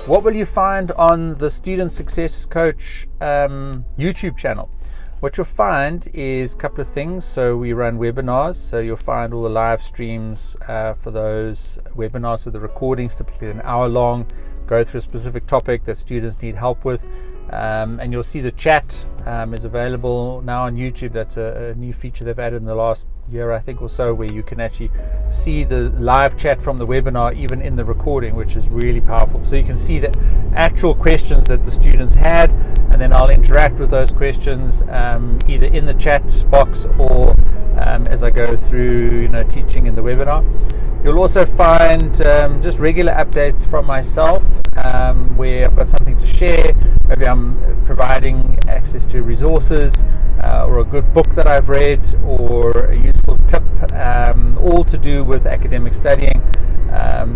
What will you find on the Student Success Coach YouTube channel? What you'll find is a couple of things. So we run webinars, so you'll find all the live streams for those webinars. So the recordings, typically an hour long, go through a specific topic that students need help with. And you'll see the chat is available now on YouTube. That's a new feature they've added in the last year, I think, or so, where you can actually see the live chat from the webinar even in the recording, which is really powerful. So you can see the actual questions that the students had, and then I'll interact with those questions either in the chat box or as I go through teaching in the webinar. You'll also find just regular updates from myself where I've got something to share. Maybe I'm providing access to resources or a good book that I've read or a useful tip, all to do with academic studying.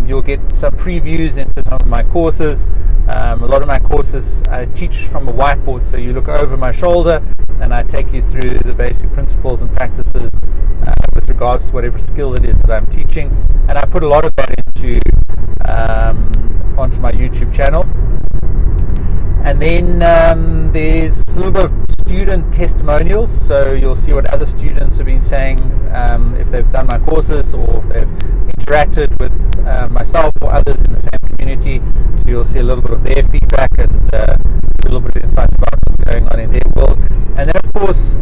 You'll get some previews into some of my courses. A lot of my courses I teach from a whiteboard, so you look over my shoulder and I take you through the basic principles and practices with regards to whatever skill it is that I'm teaching, and I put a lot of that into onto my YouTube channel. And then there's a little bit of student testimonials, so you'll see what other students have been saying if they've done my courses or if they've interacted with myself or others in the same community. So you'll see a little bit of their feedback and a little bit of insight about what's going on in their world. And then of course,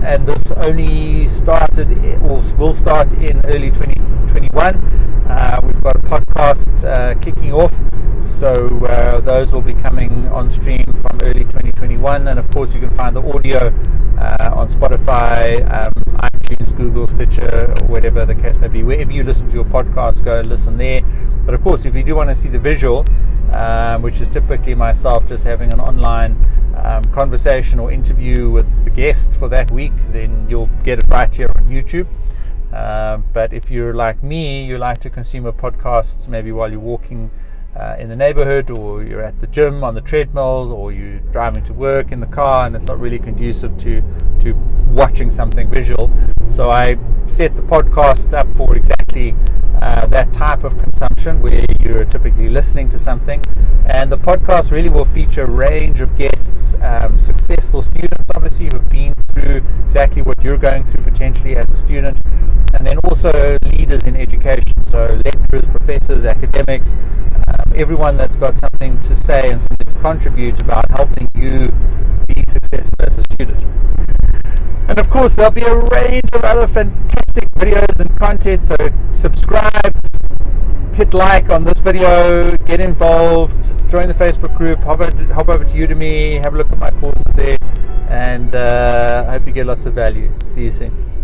and this only started or will start in early 2021, we've got a podcast kicking off, so those will be coming on stream from early 2021, and of course you can find the audio on Spotify, iTunes, Google, Stitcher, or whatever the case may be. Wherever you listen to your podcast, go listen there. But of course, if you do want to see the visual, which is typically myself just having an online conversation or interview with the guest for that week, then you'll get it right here on YouTube. But if you're like me, you like to consume a podcast maybe while you're walking in the neighborhood, or you're at the gym on the treadmill, or you're driving to work in the car, and it's not really conducive to watching something visual. So I set the podcast up for exactly that type of consumption, where you're typically listening to something, and the podcast really will feature a range of guests, successful students obviously who have been through exactly what you're going through potentially as a student, and then also leaders in education, so lecturers, professors, academics, everyone that's got something to say and something to contribute about helping you be successful as a student. And of course there'll be a range of other fantastic videos and content, so subscribe, hit like on this video, get involved, join the Facebook group, hop over to Udemy, have a look at my courses there, and I hope you get lots of value. See you soon.